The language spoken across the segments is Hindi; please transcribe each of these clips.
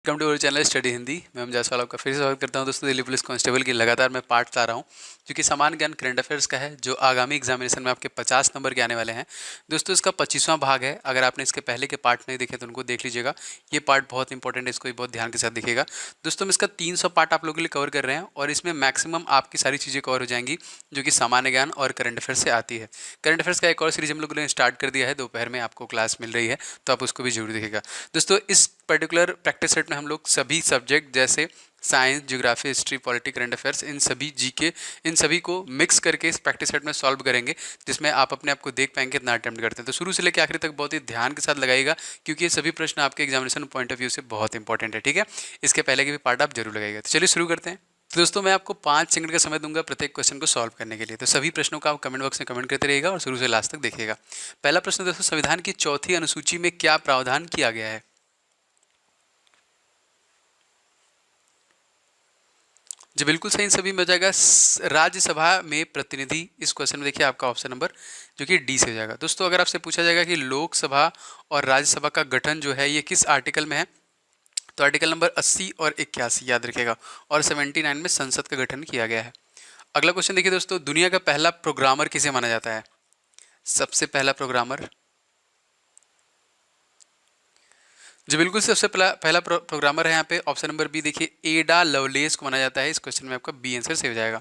Welcome to our channel study Hindi. मैं हम जायसवाल आपका फिर से स्वागत करता हूं। दोस्तों, दिल्ली पुलिस कांस्टेबल की लगातार मैं पार्ट ला रहा हूं जो कि सामान्य ज्ञान करंट अफेयर्स का है, जो आगामी एग्जामिनेशन में आपके 50 नंबर के आने वाले हैं। दोस्तों, इसका 25वां भाग है। अगर आपने इसके पहले के पार्ट नहीं देखे तो उनको देख लीजिएगा। ये पार्ट बहुत इंपॉर्टेंट है, इसको भी बहुत ध्यान के साथ देखिएगा। दोस्तों, हम इसका 300 पार्ट आप लोगों के लिए कवर कर रहे हैं और इसमें मैक्सिमम आपकी सारी चीज़ें कवर हो जाएंगी जो कि सामान्य ज्ञान और करंट अफेयर्स से आती है। करंट अफेयर्स का एक और सीरीज हम लोगों ने स्टार्ट कर दिया है, दोपहर में आपको क्लास मिल रही है, तो आप उसको भी जरूर देखिएगा। दोस्तों, इस पर्टिकुलर प्रैक्टिस सेट में हम लोग सभी सब्जेक्ट जैसे science, geography, history, polity, current affairs, इन सभी जीके, इन सभी को मिक्स करके इस प्रैक्टिस सेट में सॉल्व करेंगे, जिसमें आप अपने आप को देख पाएंगे कितना अटेम्प्ट करते हैं। तो शुरू से लेकर आखिर तक बहुत ही ध्यान के साथ लगाइएगा, क्योंकि ये सभी प्रश्न आपके एग्जामिनेशन पॉइंट ऑफ व्यू से बहुत इंपॉर्टेंट है। ठीक है, इसके पहले के भी पार्ट आप जरूर लगाइएगा। तो चलिए शुरू करते हैं। तो दोस्तों, मैं आपको 5 सेकंड का समय दूंगा प्रत्येक क्वेश्चन को सॉल्व करने के लिए। तो सभी प्रश्नों का आप कमेंट बॉक्स में कमेंट करते रहिएगा और शुरू से लास्ट तक देखिएगा। पहला प्रश्न दोस्तों, संविधान की चौथी अनुसूची में क्या प्रावधान किया गया है? जी बिल्कुल सही, सभी में हो जाएगा राज्यसभा में प्रतिनिधि। इस क्वेश्चन में देखिए आपका ऑप्शन नंबर जो कि डी से हो जाएगा। दोस्तों, अगर आपसे पूछा जाएगा कि लोकसभा और राज्यसभा का गठन जो है ये किस आर्टिकल में है, तो आर्टिकल नंबर 80 और 81 याद रखिएगा। और 79 में संसद का गठन किया गया है। अगला क्वेश्चन देखिए दोस्तों, दुनिया का पहला प्रोग्रामर किसे माना जाता है? सबसे पहला प्रोग्रामर, जो बिल्कुल सबसे पहला प्रोग्रामर है यहाँ पे ऑप्शन नंबर बी देखिए, एडा लवलेस को माना जाता है। इस क्वेश्चन में आपका बी आंसर सही हो जाएगा।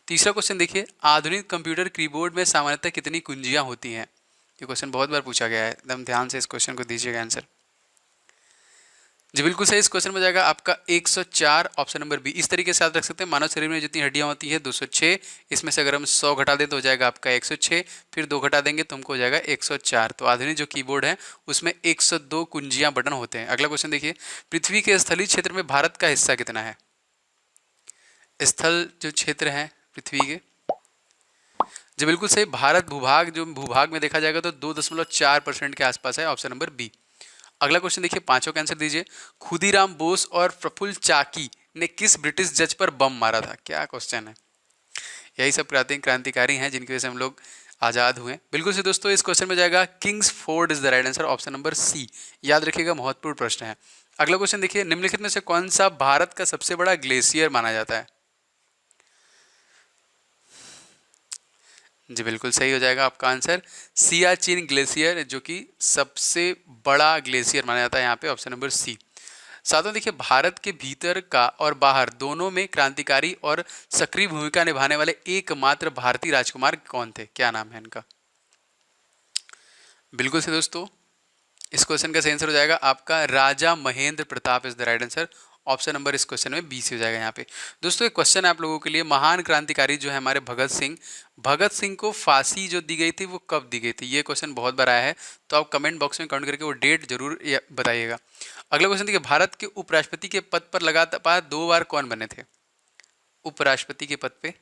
तीसरा क्वेश्चन देखिए, आधुनिक कंप्यूटर कीबोर्ड में सामान्यतः कितनी कुंजियां होती हैं? ये क्वेश्चन बहुत बार पूछा गया है, एकदम ध्यान से इस क्वेश्चन को दीजिएगा आंसर। जी बिल्कुल सही, इस क्वेश्चन में जाएगा आपका 104, ऑप्शन नंबर बी। इस तरीके से याद रख सकते हैं, मानव शरीर में जितनी हड्डियां होती है 206, इसमें से अगर हम 100 घटा दें तो हो जाएगा आपका 106, फिर 2 घटा देंगे तो हमको हो जाएगा 104। तो आधुनिक जो कीबोर्ड है उसमें 102 कुंजियां बटन होते हैं। अगला क्वेश्चन देखिए, पृथ्वी के स्थलीय क्षेत्र में भारत का हिस्सा कितना है? स्थल जो क्षेत्र है पृथ्वी के, जी बिल्कुल सही, भारत भूभाग जो भूभाग में देखा जाएगा तो 2.4% के आसपास है, ऑप्शन नंबर बी। अगला क्वेश्चन देखिए, पांचों का आंसर दीजिए। खुदीराम बोस और प्रफुल्ल चाकी ने किस ब्रिटिश जज पर बम मारा था? क्या क्वेश्चन है। यही सब क्रांतिकारी हैं जिनकी वजह से हम लोग आज़ाद हुए। बिल्कुल से दोस्तों, इस क्वेश्चन में जाएगा Kingsford is the right answer, option number C. याद रखिएगा, महत्वपूर्ण प्रश्न है। अगला क्वेश्चन देखिए, निम्नलिखित में से कौन सा भारत का सबसे बड़ा ग्लेशियर माना जाता है? जी बिल्कुल सही हो जाएगा आपका आंसर, सियाचिन ग्लेशियर, जो कि सबसे बड़ा ग्लेशियर माना जाता है यहाँ पे, ऑप्शन नंबर सी। सातवां देखिए, भारत के भीतर का और बाहर दोनों में क्रांतिकारी और सक्रिय भूमिका निभाने वाले एकमात्र भारतीय राजकुमार कौन थे? क्या नाम है इनका? बिल्कुल से दोस्तों, इस क्वेश्चन का सही आंसर हो जाएगा आपका Raja Mahendra Pratap is the right answer, option number इस क्वेश्चन में बी से हो जाएगा यहाँ पे। दोस्तों, एक क्वेश्चन है आप लोगों के लिए, महान क्रांतिकारी जो है हमारे भगत सिंह को फांसी जो दी गई थी वो कब दी गई थी? ये क्वेश्चन बहुत बार आया है, तो आप कमेंट बॉक्स में कमेंट करके वो डेट जरूर बताइएगा। अगला क्वेश्चन देखिए, भारत के उपराष्ट्रपति के पद पर लगातार 2 बार कौन बने थे? उपराष्ट्रपति के पद पे,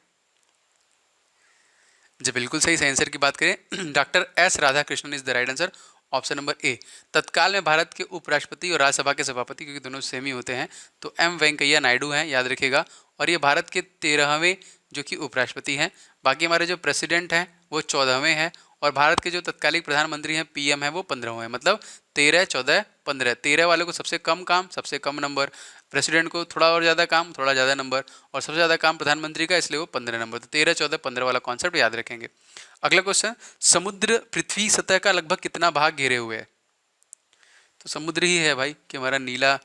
जी बिल्कुल सही, आंसर की बात करें doctor S Radhakrishnan is the right answer, option number A. तत्काल में भारत के उपराष्ट्रपति और राज्यसभा के सभापति, क्योंकि दोनों सेम ही होते हैं, तो एम वेंकैया नायडू हैं, याद रखिएगा। और ये भारत के 13वें जो कि उपराष्ट्रपति हैं। बाकी हमारे जो प्रेसिडेंट हैं वो 14वें हैं, और भारत के जो तत्कालिक प्रधानमंत्री हैं पीएम है वो 15वें हैं। मतलब 13, 14, 15, 13 वाले को सबसे कम काम, सबसे कम नंबर, प्रेसिडेंट को थोड़ा और ज़्यादा काम, थोड़ा ज़्यादा नंबर, और सबसे ज़्यादा काम प्रधानमंत्री का, इसलिए वो 15 नंबर। तो 13, 14, 15 वाला कॉन्सेप्ट याद रखेंगे। अगला क्वेश्चन, समुद्र पृथ्वी सतह का लगभग कितना भाग घेरे हुए है? तो समुद्र ही है भाई कि हमारा नीला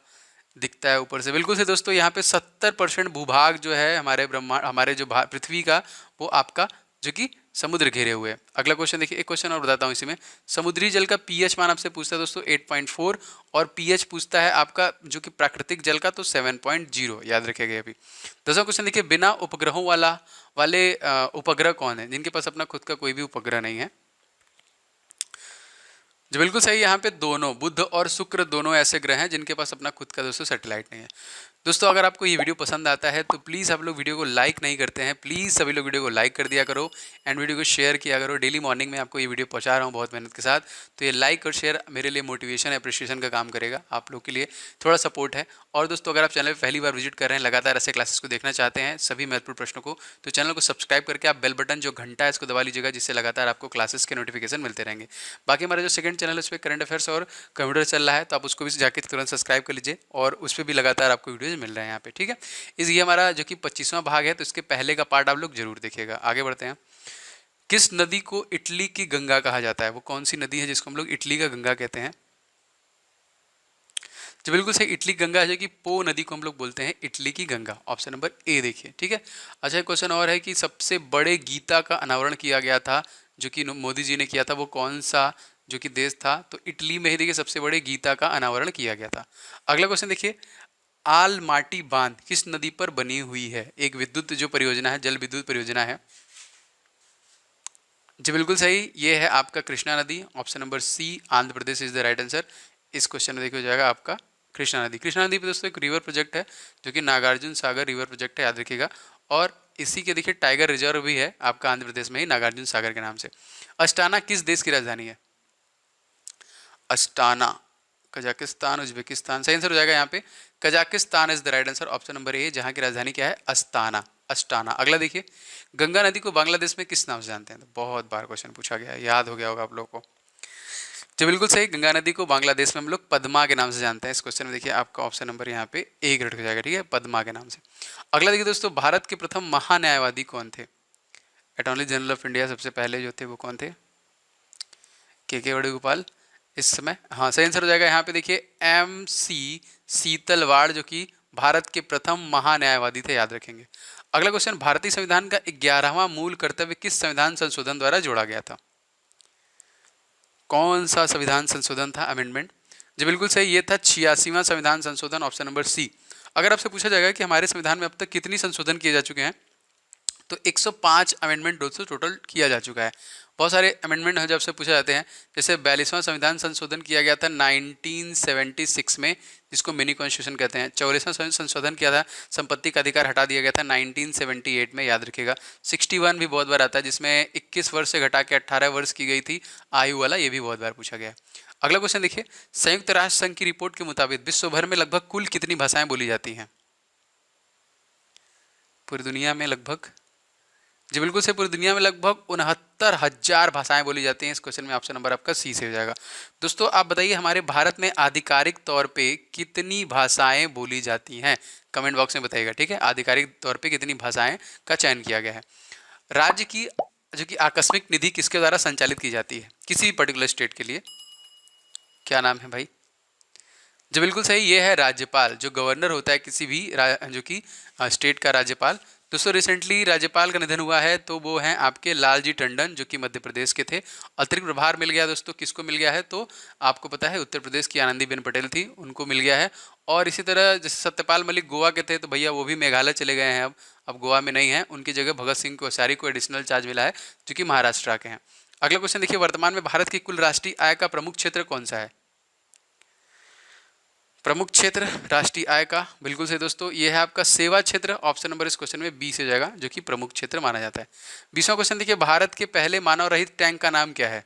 दिखता है ऊपर से। बिल्कुल से दोस्तों, यहाँ पे 70% भूभाग जो है हमारे ब्रह्मांड, हमारे जो पृथ्वी का, वो आपका जो कि समुद्र घेरे हुए हैं। अगला क्वेश्चन देखिए, एक क्वेश्चन और बताता हूँ इसी में, समुद्री जल का पीएच मान आपसे पूछता है दोस्तों 8.4, और पीएच पूछता है आपका जो कि प्राकृतिक जल का, तो 7.0 याद रखेगा अभी। 10वां क्वेश्चन देखिए, बिना उपग्रहों वाले उपग्रह कौन है जिनके पास अपना खुद का कोई भी उपग्रह नहीं है? जो बिल्कुल सही, यहाँ पे दोनों बुध और शुक्र दोनों ऐसे ग्रह हैं जिनके पास अपना खुद का दोस्तों सैटेलाइट नहीं है। दोस्तों, अगर आपको ये वीडियो पसंद आता है तो प्लीज़ आप लोग वीडियो को लाइक नहीं करते हैं, प्लीज़ सभी लोग वीडियो को लाइक कर दिया करो एंड वीडियो को शेयर किया करो। डेली मॉर्निंग में आपको ये वीडियो पहुंचा रहा हूँ बहुत मेहनत के साथ, तो ये लाइक और शेयर मेरे लिए मोटिवेशन अप्रिशिएशन का काम करेगा, आप लोग के लिए थोड़ा सपोर्ट है। और दोस्तों, अगर आप चैनल पर पहली बार विजिट कर रहे हैं, लगातार ऐसे क्लासेस को देखना चाहते हैं सभी महत्वपूर्ण प्रश्नों को, तो चैनल को सब्सक्राइब करके आप बेल बटन जो घंटा है इसको दबा लीजिएगा, जिससे लगातार आपको क्लासेस के नोटिफिकेशन मिलते रहेंगे। बाकी हमारा जो सेकंड चैनल है, उस पर करंट अफेयर्स और कंप्यूटर चल रहा है, तो आप उसको भी जाके तुरंत सब्सक्राइब कर लीजिए और उस पर भी लगातार आपको वीडियोज मिल रहे हैं यहाँ पे, ठीक है। ये हमारा जो कि 25वां भाग है, तो इसके पहले का पार्ट आप लोग जरूर देखिएगा। आगे बढ़ते हैं। किस नदी को इटली की गंगा कहा जाता है? वो कौन सी नदी है जिसको हम लोग इटली का गंगा कहते हैं? जो बिल्कुल सही इटली गंगा है, जो कि पो नदी को हम लोग बोलते हैं इटली की गंगा। ऑप्शन नंबर ए देखिए, ठीक है। अच्छा, एक क्वेश्चन और है कि सबसे बड़े गीता का अनावरण किया गया था जो कि मोदी जी ने किया था, वो कौन सा जो कि देश था? तो इटली में ही देखिए सबसे बड़े गीता का अनावरण किया गया था। अगला क्वेश्चन देखिए, आलमाटी बांध किस नदी पर बनी हुई है? एक विद्युत जो परियोजना है, जल विद्युत परियोजना है। जी बिल्कुल सही, ये है आपका कृष्णा नदी। Option number C Andhra Pradesh is the right answer. इस क्वेश्चन में देखिए हो जाएगा आपका कृष्णा नदी। कृष्णा नदी पे दोस्तों एक रिवर प्रोजेक्ट है जो कि नागार्जुन सागर रिवर प्रोजेक्ट है, याद रखिएगा। और इसी के देखिए टाइगर रिजर्व भी है आपका आंध्र प्रदेश में ही, नागार्जुन सागर के नाम से। अस्टाना किस देश की राजधानी है? अस्टाना कजाकिस्तान, उज्बेकिस्तान, सही आंसर हो जाएगा यहाँ पे Kazakhstan is the right answer. Option number A, जहाँ की राजधानी क्या है? अस्ताना, अस्टाना। अगला देखिए, गंगा नदी को बांग्लादेश में किस नाम से जानते हैं? तो बहुत बार क्वेश्चन पूछा गया है, याद हो गया होगा आप लोगों को। जी बिल्कुल सही, गंगा नदी को बांग्लादेश में हम लोग पद्मा के नाम से जानते हैं। इस क्वेश्चन में देखिए आपका ऑप्शन नंबर यहाँ पे ए ग्रेड हो जाएगा, ठीक है, पद्मा के नाम से। अगला देखिए दोस्तों, भारत के प्रथम महान्यायवादी कौन थे? अटॉर्नी जनरल ऑफ इंडिया सबसे पहले जो थे वो कौन थे? के वेणुगोपाल इस समय। हाँ, सही आंसर हो जाएगा यहाँ पे देखिए MC सीतलवाड़, जो कि भारत के प्रथम महान्यायवादी थे, याद रखेंगे। अगला क्वेश्चन, भारतीय संविधान का 11वां मूल कर्तव्य किस संविधान संशोधन द्वारा जोड़ा गया था? कौन सा संविधान संशोधन था, अमेंडमेंट? जी बिल्कुल सही, ये था 86वां संविधान संशोधन। Option number C. अगर आपसे पूछा जाएगा कि हमारे संविधान में अब तक कितनी संशोधन किए जा चुके हैं, तो 105 अमेंडमेंट दोस्तों टोटल किया जा चुका है। बहुत सारे अमेंडमेंट हैं जब से पूछा जाते हैं, जैसे 42वां संविधान संशोधन किया गया था 1976 में, जिसको मिनी कॉन्स्टिट्यूशन कहते हैं। 44वां संशोधन किया था, संपत्ति का अधिकार हटा दिया गया था 1978 में, याद रखिएगा। 61 भी बहुत बार आता है, जिसमें 21 वर्ष से घटा के 18 वर्ष की गई थी आयु वाला, ये भी बहुत बार पूछा गया है। अगला क्वेश्चन देखिए, संयुक्त राष्ट्र संघ की रिपोर्ट के मुताबिक विश्व भर में लगभग कुल कितनी भाषाएं बोली जाती हैं? पूरी दुनिया में लगभग, जी बिल्कुल से, पूरी दुनिया में लगभग 69,000 भाषाएं बोली जाती हैं। इस क्वेश्चन में ऑप्शन नंबर आपका सी से हो जाएगा। दोस्तों आप बताइए, हमारे भारत में आधिकारिक तौर पे कितनी भाषाएं बोली जाती हैं? कमेंट बॉक्स में बताइएगा, ठीक है। आधिकारिक तौर पे कितनी भाषाएं का चयन किया गया है? राज्य की जो कि आकस्मिक निधि किसके द्वारा संचालित की जाती है किसी पर्टिकुलर स्टेट के लिए? क्या नाम है भाई? जी बिल्कुल सही, ये है राज्यपाल, जो गवर्नर होता है किसी भी जो कि स्टेट का राज्यपाल। दोस्तों रिसेंटली राज्यपाल का निधन हुआ है, तो वो हैं आपके लालजी टंडन, जो कि मध्य प्रदेश के थे। अतिरिक्त प्रभार मिल गया दोस्तों, किसको मिल गया है? तो आपको पता है उत्तर प्रदेश की आनंदीबेन पटेल थी, उनको मिल गया है। और इसी तरह जैसे सत्यपाल मलिक गोवा के थे, तो भैया वो भी मेघालय चले गए हैं, अब गोवा में नहीं है, उनकी जगह भगत सिंह कोश्यारी को एडिशनल चार्ज मिला है, जो कि महाराष्ट्र के हैं। अगला क्वेश्चन देखिए, वर्तमान में भारत की कुल राष्ट्रीय आय का प्रमुख क्षेत्र कौन सा है? प्रमुख क्षेत्र राष्ट्रीय आय का, बिल्कुल सही दोस्तों, ये है आपका सेवा क्षेत्र। ऑप्शन नंबर इस क्वेश्चन में बी से जाएगा, जो कि प्रमुख क्षेत्र माना जाता है। 20वां क्वेश्चन देखिए, भारत के पहले मानव रहित टैंक का नाम क्या है?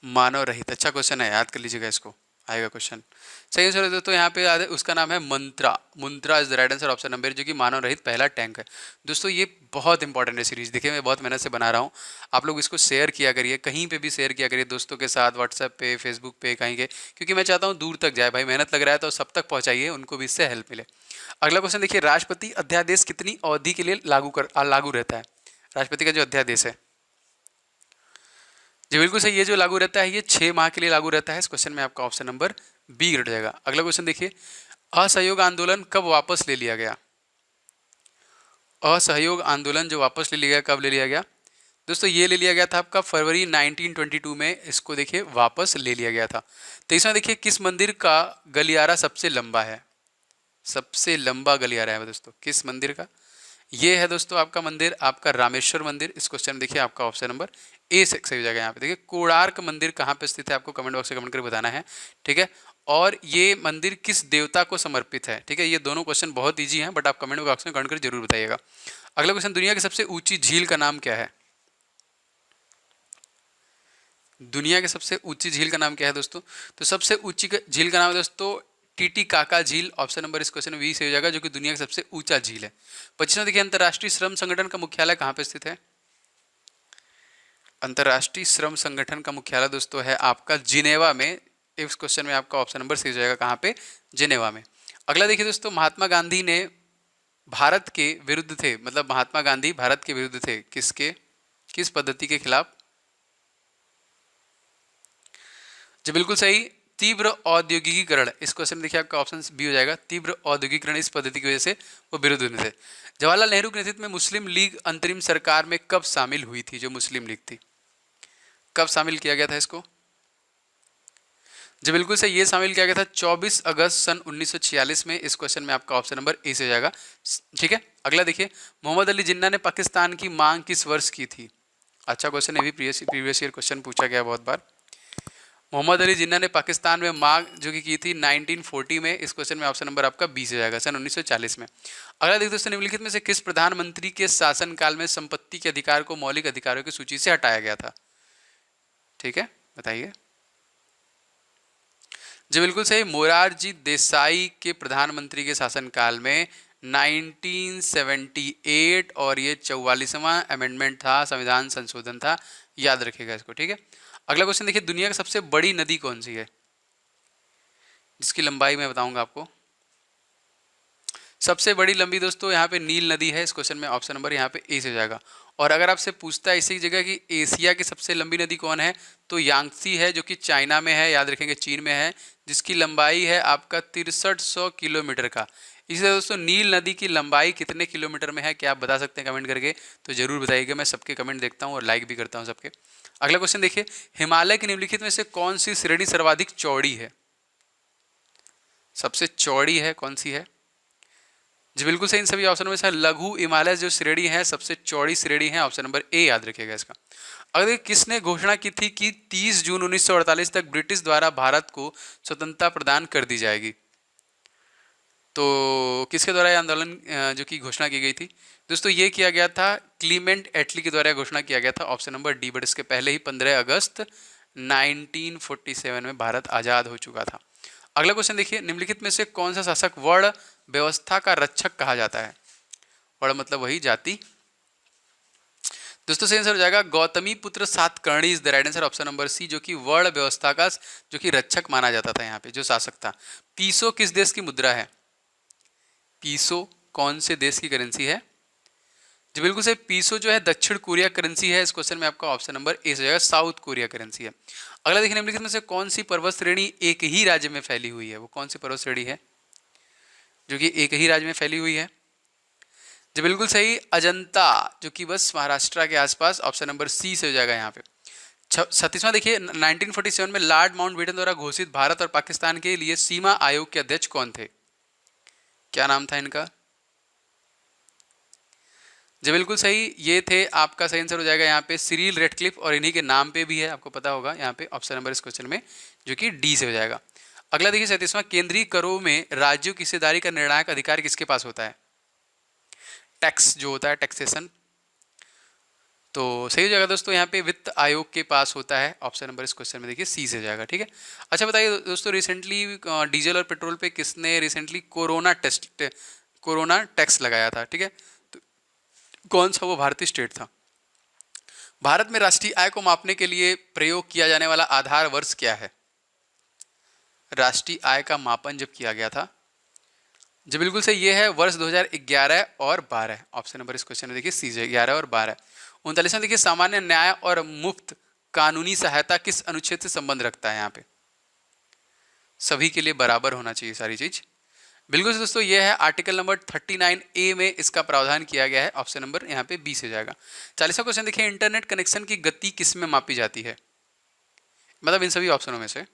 मानव रहित, अच्छा क्वेश्चन है, याद कर लीजिएगा, इसको आएगा क्वेश्चन। सही आंसर है दोस्तों, यहाँ पे उसका नाम है Mantra. Mantra is the right answer, option number, जो कि मानव रहित पहला टैंक है। दोस्तों ये बहुत इंपॉर्टेंट है सीरीज, देखिए मैं बहुत मेहनत से बना रहा हूँ। आप लोग इसको शेयर किया करिए, कहीं पे भी शेयर किया करिए दोस्तों के साथ, व्हाट्सएप पे, फेसबुक पे, कहीं के, क्योंकि मैं चाहता हूँ दूर तक जाए भाई, मेहनत लग रहा है तो सब तक पहुँचाइए, उनको भी इससे हेल्प मिले। अगला क्वेश्चन देखिए, राष्ट्रपति अध्यादेश कितनी अवधि के लिए लागू रहता है? राष्ट्रपति का जो अध्यादेश है, जी बिल्कुल सही, ये जो लागू रहता है ये 6 माह के लिए लागू रहता है। इस क्वेश्चन में आपका ऑप्शन नंबर बी ग्रेड जाएगा। अगला क्वेश्चन देखिए, असहयोग आंदोलन कब वापस ले लिया गया? असहयोग आंदोलन जो वापस ले लिया गया, कब ले लिया गया? दोस्तों ये ले लिया गया था आपका फरवरी 1922 में, इसको देखिए वापस ले लिया गया था। 23वां देखिए, किस मंदिर का गलियारा सबसे लंबा है? सबसे लंबा गलियारा है दोस्तों किस मंदिर का? ये है दोस्तों आपका मंदिर, आपका रामेश्वर मंदिर। इस क्वेश्चन में देखिए आपका ऑप्शन नंबर ए से सही हो जाएगा। यहाँ पे देखिए कोणार्क मंदिर कहाँ पे स्थित है, आपको कमेंट बॉक्स में कमेंट करके बताना है, ठीक है। और ये मंदिर किस देवता को समर्पित है, ठीक है। ये दोनों क्वेश्चन बहुत ईजी हैं, बट आप कमेंट बॉक्स में कमेंट करके जरूर बताइएगा। अगला क्वेश्चन, दुनिया की सबसे ऊंची झील का नाम क्या है? दुनिया की सबसे ऊंची झील का नाम क्या है दोस्तों? तो सबसे ऊंची झील का नाम है दोस्तों टीटीकाका झील। ऑप्शन नंबर इस क्वेश्चन में बी से हो जाएगा, जो कि दुनिया की सबसे ऊंचा झील है। 25वां देखिए, अंतर्राष्ट्रीय श्रम संगठन का मुख्यालय कहाँ पे स्थित है? अंतर्राष्ट्रीय श्रम संगठन का मुख्यालय दोस्तों है आपका जिनेवा में। इस क्वेश्चन में आपका ऑप्शन नंबर सी हो जाएगा, कहाँ पे? जिनेवा में। अगला देखिए दोस्तों, महात्मा गांधी ने भारत के विरुद्ध थे, मतलब महात्मा गांधी भारत के विरुद्ध थे, किसके, किस पद्धति के खिलाफ? जी बिल्कुल सही, तीव्र औद्योगिकीकरण। इस क्वेश्चन में देखिए आपका ऑप्शन बी हो जाएगा, तीव्र औद्योगिकीकरण, इस पद्धति की वजह से वो विरुद्ध हुए थे। जवाहरलाल नेहरू के नेतृत्व में मुस्लिम लीग अंतरिम सरकार में कब शामिल हुई थी? जो मुस्लिम लीग थी, कब शामिल किया गया था इसको? जी बिल्कुल सही, ये शामिल किया गया था 24 अगस्त सन 1946 में। इस क्वेश्चन में आपका ऑप्शन नंबर ए से हो जाएगा, ठीक है। अगला देखिए, मोहम्मद अली जिन्ना ने पाकिस्तान की मांग किस वर्ष की थी? अच्छा क्वेश्चन है, भी प्रीवियस ईयर क्वेश्चन पूछा गया बहुत बार। मोहम्मद अली जिन्ना ने पाकिस्तान में मांग जो की थी 1940 में। इस क्वेश्चन में ऑप्शन नंबर आपका बी से जाएगा, सन 1940 में। अगला देखिए दोस्तों, निम्नलिखित में से किस प्रधानमंत्री के शासनकाल में संपत्ति के अधिकार को मौलिक अधिकारों की सूची से हटाया गया था? ठीक है, बताइए। जी बिल्कुल सही, मोरारजी देसाई के प्रधानमंत्री के शासनकाल में 1978, और ये 44वां अमेंडमेंट था, संविधान संशोधन था, याद रखिएगा इसको, ठीक है। अगला क्वेश्चन देखिए, दुनिया की सबसे बड़ी नदी कौन सी है? जिसकी लंबाई मैं बताऊंगा आपको। सबसे बड़ी लंबी दोस्तों यहाँ पे नील नदी है। इस क्वेश्चन में ऑप्शन नंबर यहाँ पे ए से जाएगा। और अगर आपसे पूछता है इसी जगह कि एशिया की सबसे लंबी नदी कौन है, तो यांगत्सी है, जो कि चाइना में है, याद रखेंगे चीन में है, जिसकी लंबाई है आपका 6300 किलोमीटर का। इसी तरह दोस्तों, नील नदी की लंबाई कितने किलोमीटर में है, क्या आप बता सकते हैं कमेंट करके? तो जरूर बताइएगा, मैं सबके कमेंट देखता हूँ और लाइक भी करता हूँ सबके। अगला क्वेश्चन देखिए, हिमालय की निम्नलिखित में से कौन सी श्रेणी सर्वाधिक चौड़ी है? सबसे चौड़ी है कौन सी है? जी बिल्कुल सही, इन सभी ऑप्शनों में से लघु हिमालय जो श्रेणी है सबसे चौड़ी श्रेणी है, ऑप्शन नंबर ए याद रखिएगा इसका। अगर किसने घोषणा की थी कि 30 जून 1948 तक ब्रिटिश द्वारा भारत को स्वतंत्रता प्रदान कर दी जाएगी? तो किसके द्वारा यह आंदोलन जो की घोषणा की गई थी दोस्तों? ये किया गया था क्लीमेंट एटली के द्वारा घोषणा किया गया था, ऑप्शन नंबर डी। बट इसके पहले ही 15 अगस्त 1947 में भारत आजाद हो चुका था। अगला क्वेश्चन देखिए, निम्नलिखित में से कौन सा शासक वर्ण व्यवस्था का रक्षक कहा जाता है? वर्ण मतलब वही जाति। दोस्तों सही आंसर हो जाएगा Gautamiputra Satakarni is the right answer, option number C, जो कि वर्ण व्यवस्था का जो कि रक्षक माना जाता था यहाँ पे, जो शासक था। पीसो किस देश की मुद्रा है? पीसो कौन से देश की करेंसी है? जी बिल्कुल सही, पीसो जो है दक्षिण कोरिया करेंसी है। इस क्वेश्चन में आपका ऑप्शन नंबर ए से जाएगा, साउथ कोरिया करेंसी है। अगला देखिए, निम्नलिखित में से कौन सी पर्वत श्रेणी एक ही राज्य में फैली हुई है? वो कौन सी पर्वत श्रेणी है जो कि एक ही राज्य में फैली हुई है? जी बिल्कुल सही, अजंता, जो कि बस महाराष्ट्र के आसपास, ऑप्शन नंबर सी से हो जाएगा यहाँ पे। 37वां देखिए, 1947 में लॉर्ड माउंटबेटन द्वारा घोषित भारत और पाकिस्तान के लिए सीमा आयोग के अध्यक्ष कौन थे? क्या नाम था इनका? जी बिल्कुल सही, ये थे, आपका सही आंसर हो जाएगा यहाँ पे सिरिल रेडक्लिफ, और इन्हीं के नाम पे भी है, आपको पता होगा यहाँ पे ऑप्शन नंबर इस क्वेश्चन में, जो कि डी से हो जाएगा। अगला देखिए 37वां, केंद्रीय करों में राज्यों की हिस्सेदारी का निर्णायक अधिकार किसके पास होता है? टैक्स जो होता है, टैक्सेशन, तो सही हो जाएगा दोस्तों यहाँ पे वित्त आयोग के पास होता है, ऑप्शन नंबर इस क्वेश्चन में देखिए सी से जाएगा, ठीक है। अच्छा बताइए दोस्तों, रिसेंटली डीजल और पेट्रोल पे किसने रिसेंटली कोरोना टैक्स लगाया था? ठीक है, तो कौन सा वो भारतीय स्टेट था? भारत में राष्ट्रीय आय को मापने के लिए प्रयोग किया जाने वाला आधार वर्ष क्या है? राष्ट्रीय आय का मापन जब किया गया था, जी बिल्कुल सही, ये है वर्ष 2011 और 12, ऑप्शन नंबर इस क्वेश्चन में देखिए सी से 11 और 12। 39वां देखिए, सामान्य न्याय और मुफ्त कानूनी सहायता किस अनुच्छेद से संबंध रखता है? यहाँ पे सभी के लिए बराबर होना चाहिए सारी चीज। बिल्कुल से दोस्तों, ये है आर्टिकल नंबर 39A में इसका प्रावधान किया गया है, ऑप्शन नंबर यहाँ पे बी से जाएगा। 40वां क्वेश्चन देखिए, इंटरनेट कनेक्शन की गति किस में मापी जाती है? मतलब इन सभी ऑप्शनों में से।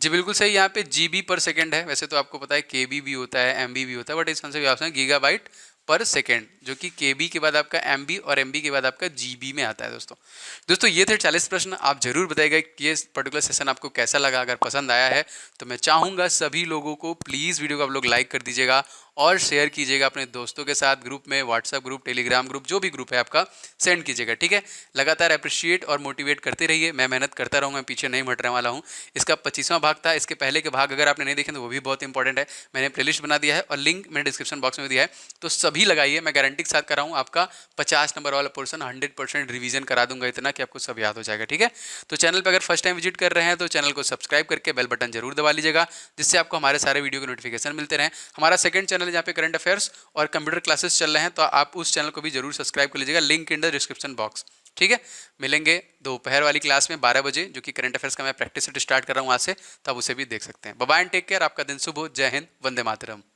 जी बिल्कुल सही, यहाँ पे जीबी पर सेकंड है, वैसे तो आपको पता है केबी भी होता है, एमबी भी होता है, बट इसका आंसर ऑप्शन है गीगाबाइट पर सेकेंड, जो कि केबी के बाद आपका एमबी और एमबी के बाद आपका जीबी में आता है। दोस्तों ये थे 40 प्रश्न। आप जरूर बताइएगा कि ये पर्टिकुलर सेशन आपको कैसा लगा। अगर पसंद आया है तो मैं चाहूँगा सभी लोगों को प्लीज़ वीडियो को आप लोग लाइक कर दीजिएगा और शेयर कीजिएगा अपने दोस्तों के साथ, ग्रुप में, व्हाट्सएप ग्रुप, टेलीग्राम ग्रुप, जो भी ग्रुप है आपका, सेंड कीजिएगा, ठीक है। लगातार अप्रिशिएट और मोटिवेट करते रहिए, मैं मेहनत करता रहूँगा, मैं पीछे नहीं हटने वाला हूँ। इसका 25वां भाग था, इसके पहले के भाग अगर आपने नहीं देखे तो वो भी बहुत इंपॉर्टेंट है, मैंने प्लेलिस्ट बना दिया है और लिंक मैंने डिस्क्रिप्शन बॉक्स में दिया है, तो सभी लगाइए। मैं गारंटी के साथ कर रहा हूँ आपका 50 नंबर वाला पोर्सन 100% रिवीजन करा दूंगा, इतना कि आपको सब याद हो जाएगा, ठीक है। तो चैनल पर अगर फर्स्ट टाइम विजिट कर रहे हैं तो चैनल को सब्सक्राइब करके बेल बटन जरूर दबा लीजिएगा, जिससे आपको हमारे सारे वीडियो के नोटिफिकेशन मिलते रहें। हमारा सेकंड चैनल है जहाँ पे करंट अफेयर्स और कंप्यूटर क्लासेस चल रहे हैं, तो आप उस चैनल को भी जरूर सब्सक्राइब कर लीजिएगा, link in the description box, ठीक है। मिलेंगे दोपहर वाली क्लास में 12 बजे, जो कि करंट अफेयर्स का मैं प्रैक्टिस सेट स्टार्ट कर रहा हूँ आज से, तब उसे भी देख सकते हैं। Bye bye and take care, आपका दिन शुभ हो। जय हिंद, वंदे मातरम।